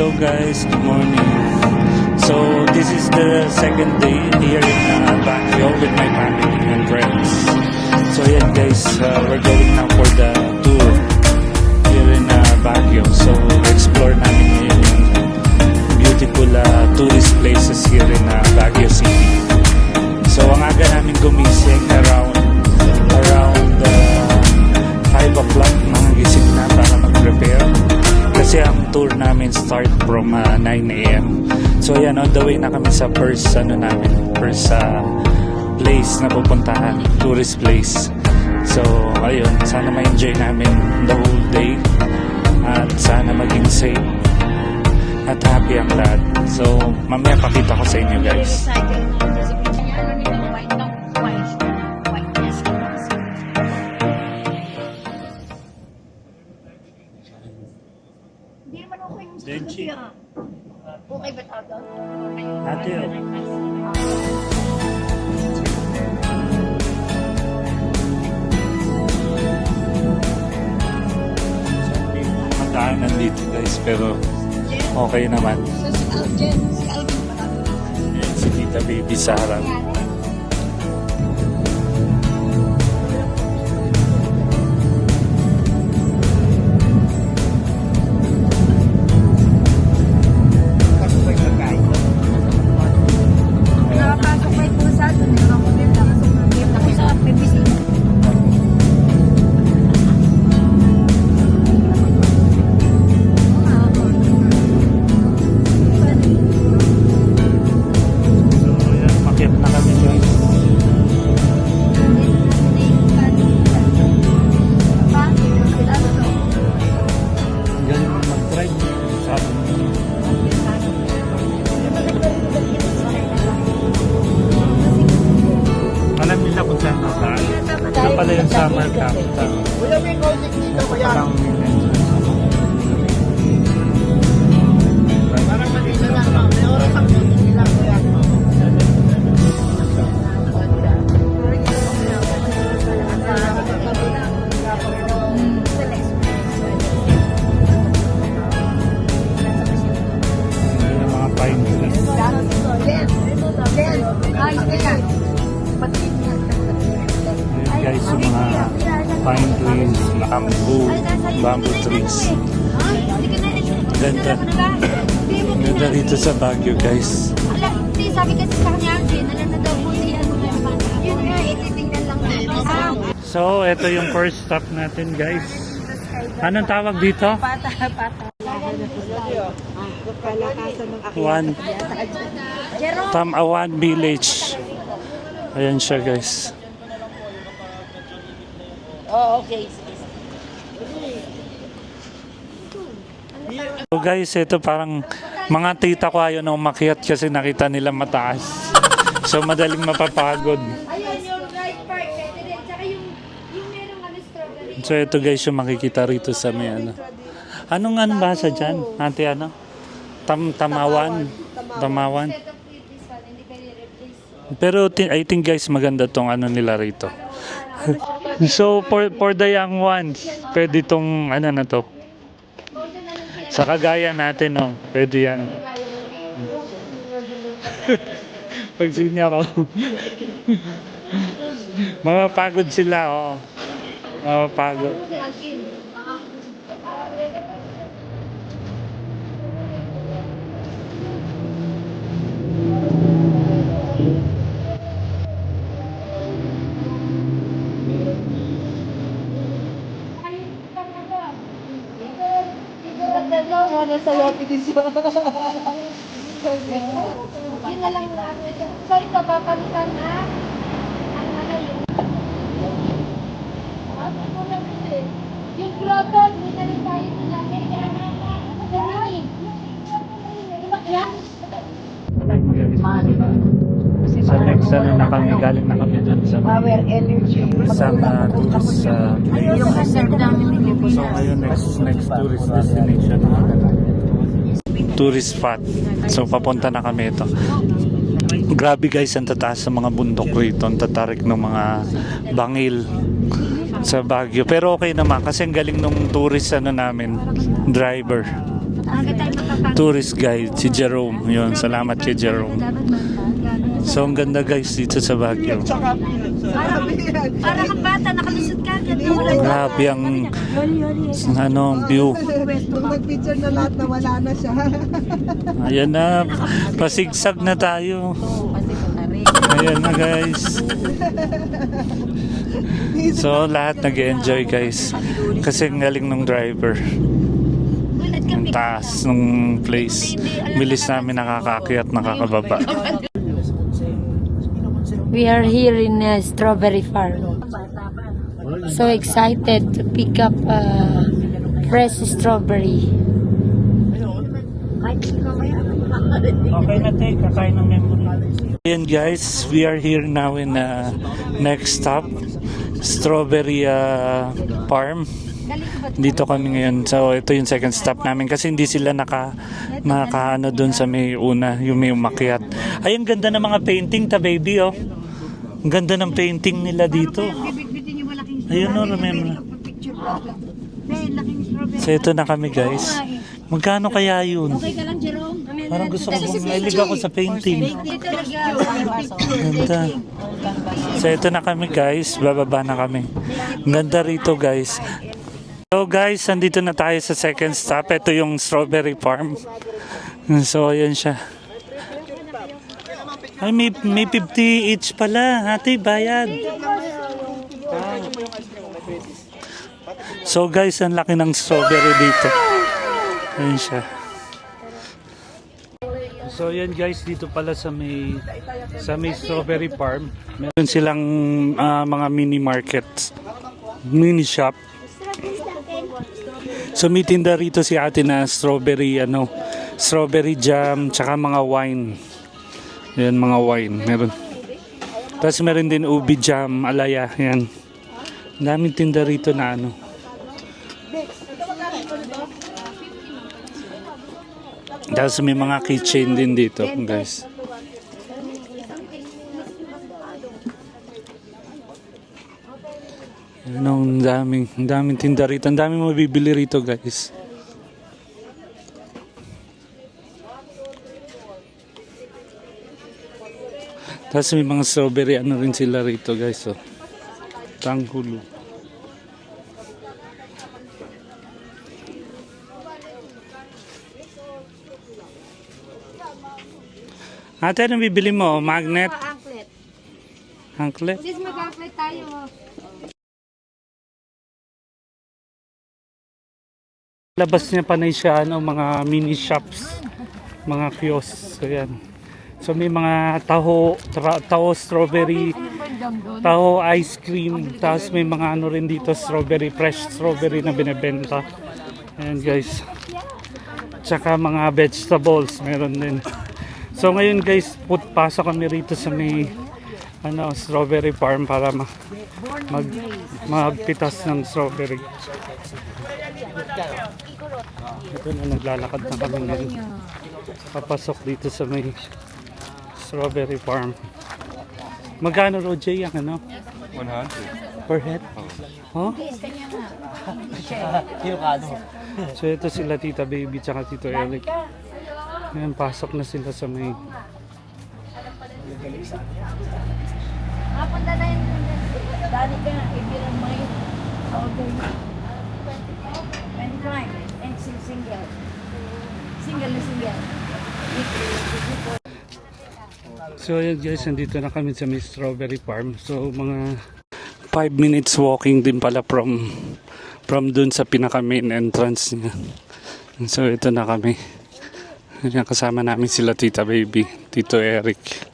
Hello guys, good morning. So this is the second day here in Baguio with my family and friends. So yan guys, we're going now for the tour here in Baguio. So explore namin ngayon yung beautiful tourist places here in Baguio City. So ang aga namin gumising around 5 o'clock, mga gising na para mag-prepare. Kasi ang tour namin start from 9 a.m. So ayan, on the way na kami sa first place na pupuntahan, tourist place. So ayun, sana ma-enjoy namin the whole day at sana maging safe at happy ang lahat. So mamaya pakita ko sa inyo guys. Denchi. Okay ba tayo? Ate, madaan nandito guys, pero okay naman. So si Alvin pala. Ayan, si Tita Baby sa harap. Alam nila kung saan nasaan. Ito pala yung summer camp. Wala may music dito kaya. Parang manila lang. May oras ang music nila kaya. Yung mga pine trees. Ayan guys, yung mga pine trees, bamboo trees. Ganda. Ganda dito sa Baguio guys. Sabi kasi sa kanya, alam na daw po siya. Yun nga, ititingnan lang natin. So, ito yung first stop natin guys. Anong tawag dito? Tamawan Village. Ayan siya guys. Oh, okay. So guys, ito parang mga tita ko ayaw na umakyat kasi nakita nila mataas. So madaling mapapagod. Ayun, yung right part, pwede rin. Tsaka yung merong strawberry. So ito guys yung makikita rito sa may ano. Anong ano basa dyan? Ate ano? Tamawan. Tamawan. Instead of this one, hindi kayo replace. Pero I think guys maganda tong ano nila rito. So for the young ones, pwede tong ano na to. Sa kagaya natin, no, pwede yan. Pag sinya ko. Mapapagod sila, oh. Mapapagod. Ano sa lote din siya? Yun na lang na. Sorry ka, papalitan na. Ang ano yung... Yung grotto, hindi na rin tayo nila. Dali. Imak yan? Sa next ano na kami, galing na kami dun sa Power energy. tourist place. Yung reserve namin nilipin. So ngayon next tourist destination. Tourist spot. So papunta na kami ito. Grabe guys, ang tataas sa mga bundok rito. Ang tatarik ng mga bangil sa Baguio. Pero okay naman kasi ang galing nung tourist ano namin, driver. Aga tayo makapag... tourist guide, si Jerome. Yun, salamat kay Jerome. So, ang ganda guys dito sa Baguio. Para kang bata, nakalusot ka. Grabe ang view. Nung nag-picture na lahat na wala na siya. Ayan na, pasigsag na tayo. Ayan na guys. So, lahat nag-enjoy guys. Kasi ang galing ng driver. Ang taas ng place. Bilis namin nakakakyat, nakakababa. We are here in a strawberry farm. So excited to pick up fresh strawberry. Okay na tayo, kakain ng memory. Ayan guys, we are here now in next stop, strawberry farm. Dito kami ngayon. So ito yung second stop namin kasi hindi sila nakaano doon sa may una, yung may umakyat. Ay, ang ganda ng mga painting ta baby oh. Ang ganda ng painting nila dito. Ayun oh, remember. So ito na kami guys. Magkano kaya yun? Okay ka lang, Jerome? Parang gusto ko mahilig ako sa painting. Ganda. So ito na kami guys, bababa na kami. Ang ganda rito guys. So guys, andito na tayo sa second stop. Ito yung strawberry farm. So ayan siya. Ay, may 50 each pala. Ate, bayad. So guys, ang laki ng strawberry dito. Ayan siya. So yan guys, dito pala sa may strawberry farm. Meron silang mga mini markets, mini shop. So may tinda rito si ate na strawberry jam tsaka mga wine. Yan, mga wine meron. Tapos meron din ubi jam, alaya, yan. Daming tinda rito na Tapos may mga keychain din dito, guys. Ang daming tinda rito. Ang daming mabibili rito, guys. Tapos may mga strawberry rin sila rito, guys. Oh. Tanghulo. Ate, anong bibili mo? Magnet? Anklet. Anklet? Sis, mag-anklet tayo. Labas niya pa na siya, mga mini shops, mga kiosks. So, yan. So, may mga taho strawberry, taho ice cream. Tapos may mga rin dito, fresh strawberry na binibenta. Ayan guys. Tsaka mga vegetables, meron din. So ngayon guys, pasok kami rito sa may strawberry farm para magpitas ng strawberry. Ito na, naglalakad na kami ngayon. Papasok dito sa may strawberry farm. Magkano Roger yung 100 per head? Huh? So ito sila Tita Baby tsaka Tito Eric. Ngayon, pasok na sila sa may... Mapunta na yun. Dali ka, ibilang may order mo. 25 and single. Single na single. So ayan guys, nandito na kami sa may strawberry farm. So mga 5 minutes walking din pala from dun sa pinaka main entrance niya. So ito na kami. Ayan, kasama namin sila Tita Baby, Tito Eric.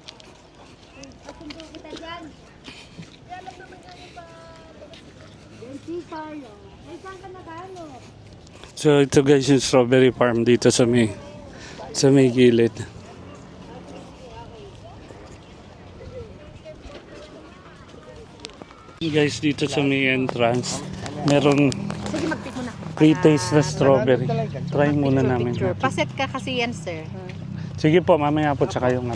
So ito guys yung strawberry farm dito sa may gilid. Guys, dito sa may entrance, merong pre-taste na strawberry. Try muna namin. Paset ka kasi yan, sir. Sige po, mamaya po tsaka yung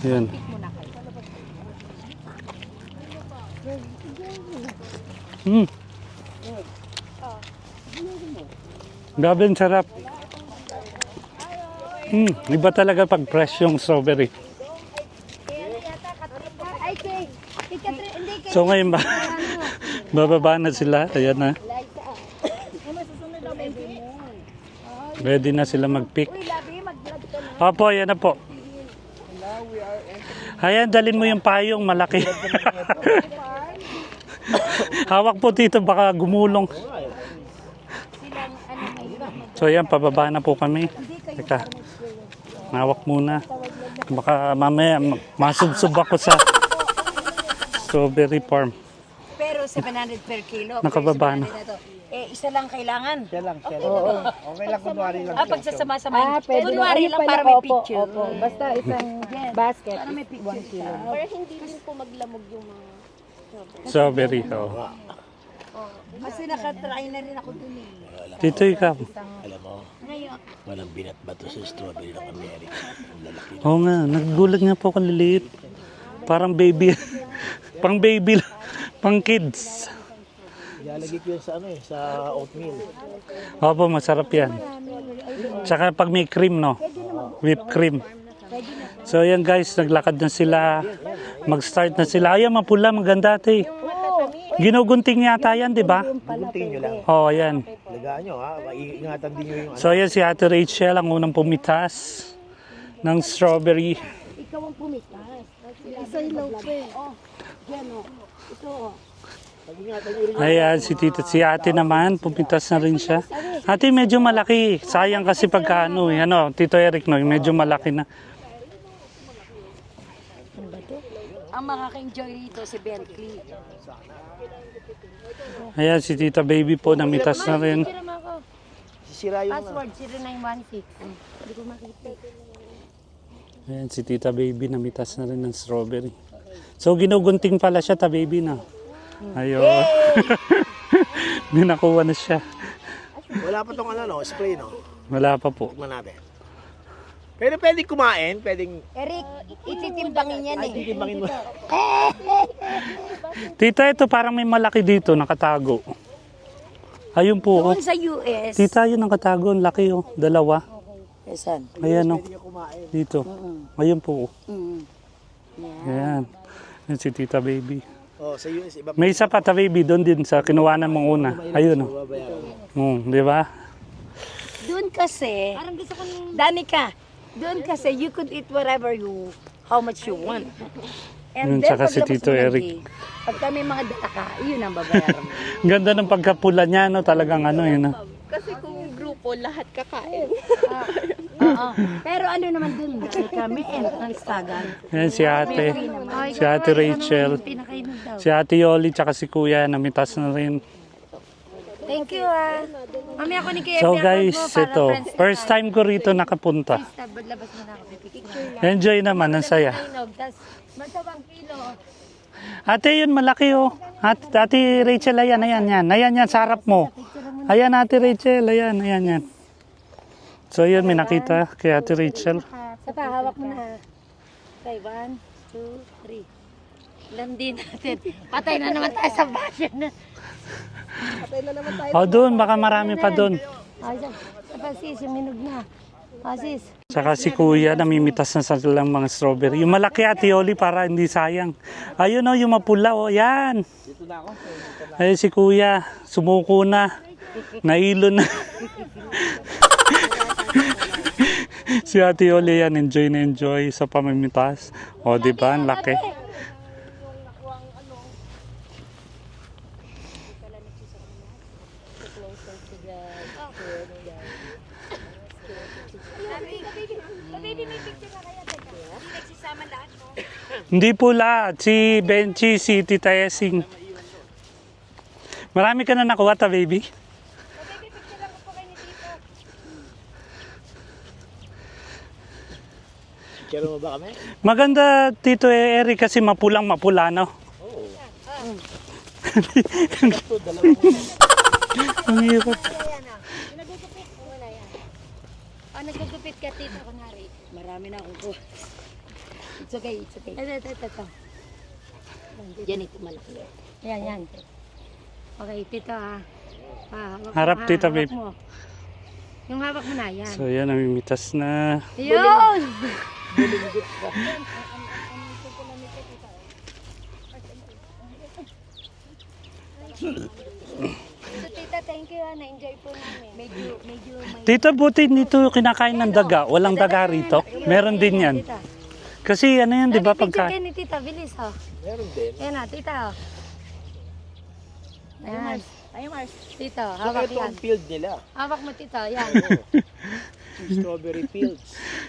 Yun. Grabe ang sarap. Iba talaga pag fresh yung strawberry. Ay, kay Catherine, hindi kay So ngayon ba, bababa na sila. Ayan na. Ready na sila mag-pick. Labi, mag-vlog ka na. Opo, ayan na po. Ayan, dalin mo yung payong malaki. Hawak po dito, baka gumulong. So ayan, pababa na po kami. Teka, hawak muna. Baka mamaya masubsob ako sa strawberry farm. Pero 700 per kilo. Nakababa na. Isa lang kailangan. Siya lang. Oo. Okay lang, kunwari lang. Pagsasama-samahin. pwede. Kunwari Ayun lang pala, para may opo, picture. opo. Basta isang basket, Para may picture 1 kilo. Para hindi din po maglamog yung mga... Strawberry, oh. Kasi nakatry na rin ako dun eh. Dito ikaw. Alam mo, walang binat bato sa strawberry ng Amerika. Ang lalaki. Oo nga, nagugulat nga po ako liliit. Parang baby. Pang baby lang. Pang kids. Ilalagay ko yan sa sa oatmeal. Opo, masarap yan. Tsaka pag may cream, no? Whipped cream. So yan guys, naglakad na sila. Mag-start na sila. Ayan, mapula, maganda ate. Ginugunting yata yan, di ba? Gunting nyo lang. Oo, ayan. Lagaan nyo ha. Iingatan din nyo yung So ayan si Ate Rachel, ang unang pumitas ng strawberry. Ikaw ang pumitas. Isa yung low eh. Oh, yan o. Ito o. Ayan, si ate naman, pumitas na rin siya. Ate, medyo malaki. Sayang kasi pagka ano, Tito Eric, no, medyo malaki na. Ang makaka-enjoy rito si Bentley. Ayan, si Tita Baby po, namitas na rin. sisira yung Password 0916. Hindi ko makita. Ayan, si Tita Baby, namitas na rin ng strawberry. So, ginugunting pala siya, ta baby na. Ayun. Ninakuha na siya. Wala pa tong spray no. Wala pa po. Tignan natin. Pero pwedeng kumain, pwedeng Eric, ititimbangin yan eh. titimbangin mo. Tita, ito parang may malaki dito, nakatago. Ayun po. Oh. Doon sa US. Tita, yun nakatago. Ang laki, oh. Dalawa. Saan? Ayan, oh. Dito. Ayun po. Oh. Mm. Ayan. Ayan si Tita Baby. Oh, sa US iba May isa pa, ta baby, doon din sa kinuwanan mong una. Ayun, oh. Di ba? Doon kasi, Parang gusto ko nung... Danica, doon kasi you could eat whatever how much you want. Yun, tsaka si paglabas Tito mo ng Eric. day, pag kami mga daka, yun ang babayaran mo. Ganda ng pagkapula niya, no? Talagang yun, no? Kasi kung grupo, lahat kakain. Oo. Pero ano naman dun, dahil kami, ang istagan. Ayan si ate. Si ate Rachel. Pinakainom daw. Si ate Yoli, tsaka si kuya, namitas na rin. Thank you ah. Mami ako ni Kuya So Bianco guys, mo para ito. friends na First time ko rito nakapunta. Labas mo na ako, pipicture. Enjoy naman, ang saya. Tapos, matawang kilo. Ate, yun malaki, oh. Ate Rachel, ayan, yan, sa harap mo. Ayan, Ate Rachel, ayan, yan. So yun, may nakita kay Ate Rachel. Sa hawak mo na. Okay, 1, 2, 3. Landi natin. Patay na naman tayo sa basyon na. Patay na naman tayo. O, doon, baka marami pa doon. Ay, sa sis, yung minog na. Sis. Saka si kuya, namimitas na sa lang mga strawberry. Yung malaki, Ate Yoli, para hindi sayang. Ayun, oh, yung mapula, oh, yan. Ayun si kuya, sumuko na. Nailo na. Si Ate Yoli yan, enjoy na enjoy sa pamimitas. O, di ba? Ang laki. Hindi po lahat. Si Benchi, si Tita Esing. Marami ka na nakuha, ta baby? Picture mo ba kami? Maganda, Tito Eric, kasi mapulang-mapula, no? Ang hirap. Nagugupit ka, tito, kunwari. Marami na akong ko. It's okay, it's okay. Ito. Yan ito malaki. Yan. Okay, tito ha. Harap, Tita Babe. Yung hawak mo na, yan. So yan, namimitas na. Yun! So, tita, thank you. Na-enjoy po namin. Medyo may... Tita, buti dito kinakain ng daga. Walang daga rito. Meron din yan. Kasi ano yan, di ba? Picture Pagka... kayo ni tita, bilis ho. Meron din. Yan na, tita ho. Ayan. Ay, Mars. Tito, Saka hawak ito yan. ang field nila. Hawak mo tito, yan. Strawberry fields.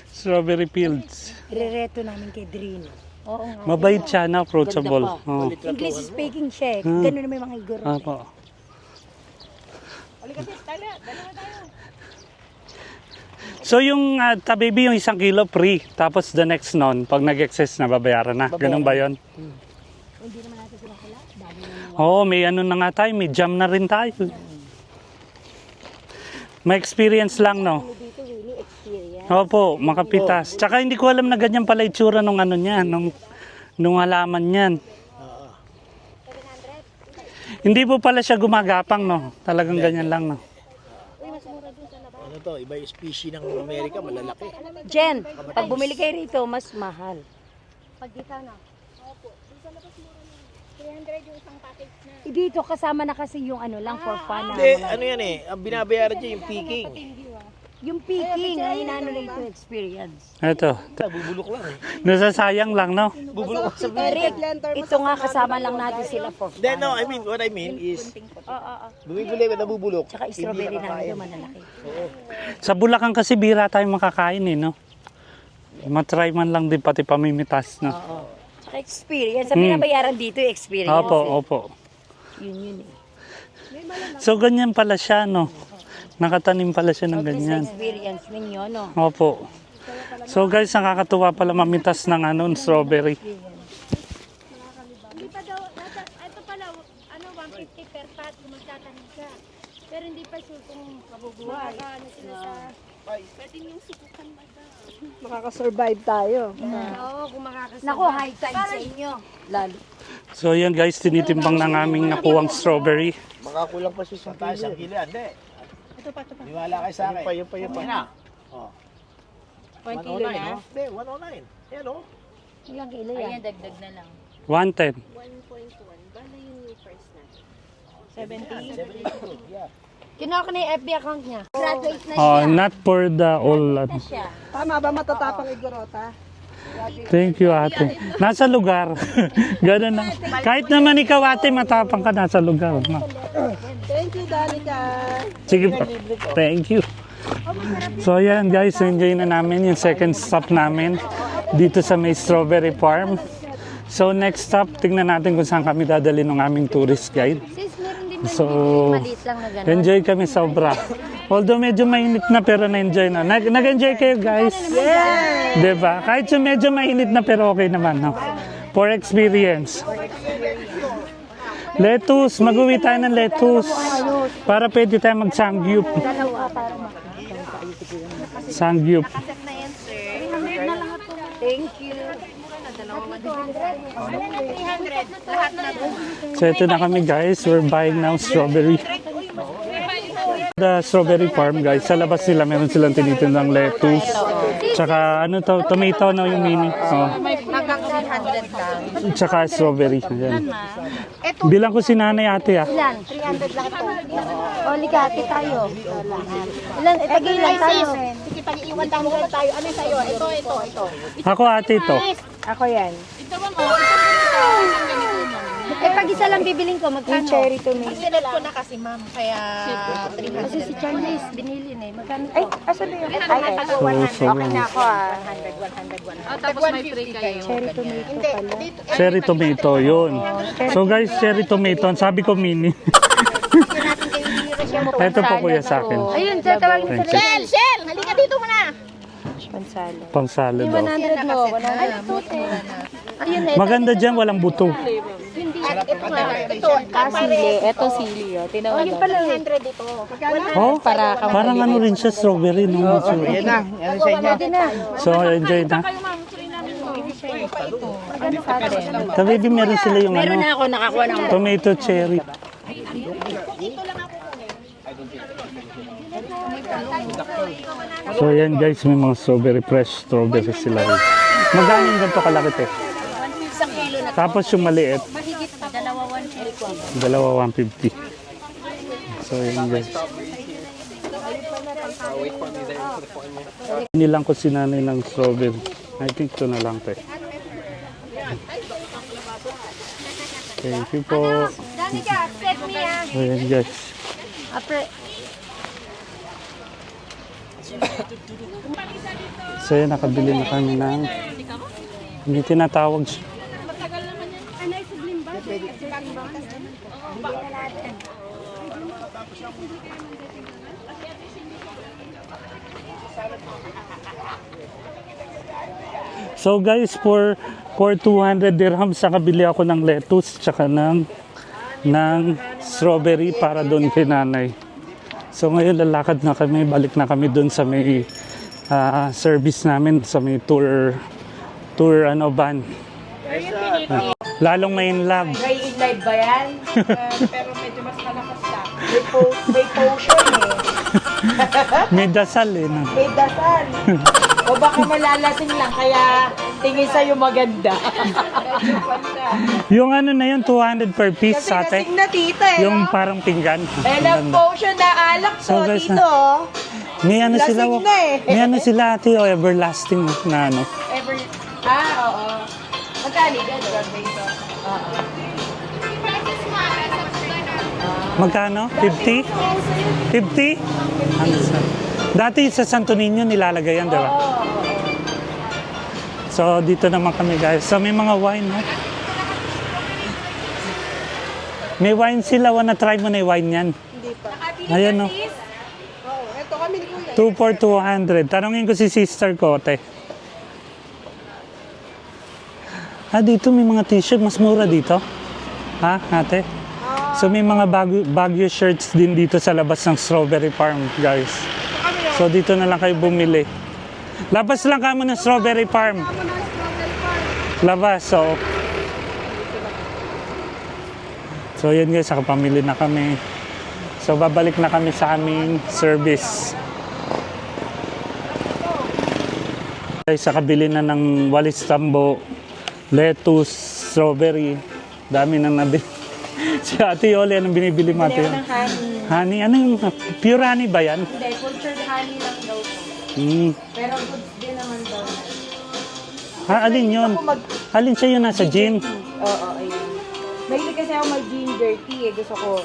Strawberry fields. Irereto namin kay Drino. Oo nga. Mabait siya na, approachable. Ganda pa. Oh. English speaking siya. Hmm. Ganun naman yung mga iguro. Apo. So yung tabibi yung 1 kilo free, tapos the next non, pag nag-excess na babayaran na. Ganun ba yun? Hindi naman natin sila kala. Oo, may ano na nga tayo, may jam na rin tayo. May experience lang, no? Dito really experience. Opo, makapitas. Tsaka hindi ko alam na ganyan pala itsura nung ano niya, nung halaman niyan. Hindi po pala siya gumagapang, no? Talagang ganyan lang, no? Ano to, iba yung species ng Amerika, malalaki. Jen, pag bumili kayo rito, mas mahal. Pag dito, no? Opo. Sa labas mura na. 300 yung isang package na. Dito kasama na kasi yung ano lang for fun. na Hindi, wala. ano yan eh, ang binabayaran dyan yung peking. Yung picking, ang inaano rito experience. Ito, Bubulok lang eh. nasasayang lang, no? Bubulok sa Eric, ito nga kasama lang natin sila for fun. Then no, what I mean is, bumibili ka nabubulok. Tsaka strawberry na nito malalaki. Sa Bulacan kasi bira tayo makakain, eh, no? Matry man lang din pati pamimitas, no? Oo. Tsaka experience. Ang binabayaran dito yung experience. Opo, opo. Yun eh. So, ganyan pala siya, no? Nakatanim pala siya ng Sa ganyan. experience ninyo, no? Opo. So, guys, nakakatuwa pala mamitas ng ano, strawberry. Hindi pa daw, ito pala, ano, 150 per pot kung magtatanim ka. Pero hindi pa sure kung mabubuhay. Ano sila sa... Pwede yung subukan ba daw? Makakasurvive tayo. Oo, kung makakasabi. Naku, high time sa inyo. Lalo. So, yan guys, tinitimbang ng aming nakuwang strawberry. Makakulang pa siya sa tayo, 1 kilo. Hindi. Ito pa. Niwala kayo sa akin. Yun pa. Na. Oh. 1 kilo na? No? Hindi, 109. Yan o. Ilang kilo yan? Ayan, dagdag na lang. 110. 70. Yeah. Kinuha ko na yung FB account niya. Graduate na Oh, not for the all. Tama ba matatapang igorota? Thank you, ate. Nasa lugar. Ganun na. Kahit naman ikaw, ate, matapang ka, nasa lugar. No? Thank you, Danica. Sige po. Thank you. So, ayan guys, enjoy na namin yung second stop namin dito sa may strawberry farm. So, next stop, tingnan natin kung saan kami dadali ng aming tourist guide. Sis, meron din So, Maliit lang na gano'n. enjoy kami sobra. Although medyo mainit na pero na-enjoy na. Nag-enjoy kayo guys? Yeah! Diba? Kahit yung medyo mainit na pero okay naman. No? For experience. Lettuce. Mag-uwi tayo ng lettuce. Para pwede tayo mag-sangyup. Sangyup. Thank you. So ito na kami guys. We're buying now strawberry. The strawberry farm guys. Sa labas nila meron silang tinitindang lettuce. Tsaka ano to? Tomato no yung mini. Oh. Tsaka strawberry. Ayan. Bilang ko si nanay ate ah. Ilan? 300 lang ito. O, ligati tayo. Ilan? Tagilan tayo. Sige, pag-iwan tayo. Ano sa'yo? Ito. Ako ate ito. Ako yan. Ito ba mo? Pag isa lang bibiling ko, magkano? Cherry tomato. Sinet ko na kasi, ma'am. Kaya... Kasi si Charles, binili na eh. Magkano? Ay, asan na yun? Ay, So, Okay na ako ah. 100. Tapos may free kayo. Cherry tomato pala. cherry tomato yun. So guys, cherry tomato. Ang sabi ko mini. Ito po kuya sa akin. Ayun, tatawagin sa Thank you. Shell! Halika dito muna! pansalo. Pang salad daw. 100 mo, 100. Ayun, Maganda dyan, walang buto. Ito nga. Ito. sili. Ito sili. Oh, yun pala. 100 ito. Oh, parang ano rin siya, strawberry. No? Yan na. Yan sa inyo. Pwede na. So, enjoy na. Magkano sa atin? Tabi din meron sila yung Meron ano, na ako nakakuha ng tomato cherry. So yan guys, may mga strawberry, fresh strawberry sila. Magkano yung ganito kalaki te? Tapos yung maliit, Mahigit pa. Dalawa 150. dalawa 150. So yan guys. Nilang ko sinanay ng strawberry. I think ito na lang te. Thank you po. Danica, set me ah. So yan guys. So yan, nakabili na kami ng hindi tinatawag siya. Ano yung sublim ba? So guys, for 200 dirhams nakabili ako ng lettuce tsaka ng strawberry para doon kay nanay. So ngayon lalakad na kami, balik na kami doon sa may service namin, sa may tour van. Lalong may in love. May live ba yan? Pero medyo mas malakas lang. May potion eh. May dasal eh. No? May dasal. O baka malalasing lang kaya tingin sa'yo maganda. Medyo panda. Yung ano na yun, 200 per piece Kasi sa ate. lasing na tita eh. Yung no? parang pinggan. Love potion na alak to So, guys, dito. oh. May ano Lasing sila, na eh. may ano sila ate, o everlasting na ano. Oo. Magkano gano'n? Magkano? 50? 50? Ano sa? Dati sa Santo Niño nilalagay yan, di ba? So, dito naman kami guys. So, may mga wine, no? May wine sila. Wanna try mo na yung wine yan? Hindi pa. Ayan, no? Oo, eto kami ni Kuya. 2 for 200. Tanungin ko si sister ko, te. Dito may mga t-shirt. Mas mura dito. Ha, ate? So, may mga Baguio shirts din dito sa labas ng Strawberry Farm, guys. So, dito na lang kayo bumili. Labas lang kamo ng Strawberry Farm. Labas, so. So, yun guys, nakapamili na kami. So, babalik na kami sa aming service. Guys, nakabili na ng walis tambo, lettuce, strawberry. Dami nang nabili. Si Ate Yoli, anong binibili mo ate? Honey. Ano yung pure honey ba yan? Hindi, cultured honey lang daw po. Pero good din naman daw. Alin yun? Alin siya yun nasa gin? Oo, ayun. Mahilig kasi ako mag-ginger tea eh. Gusto ko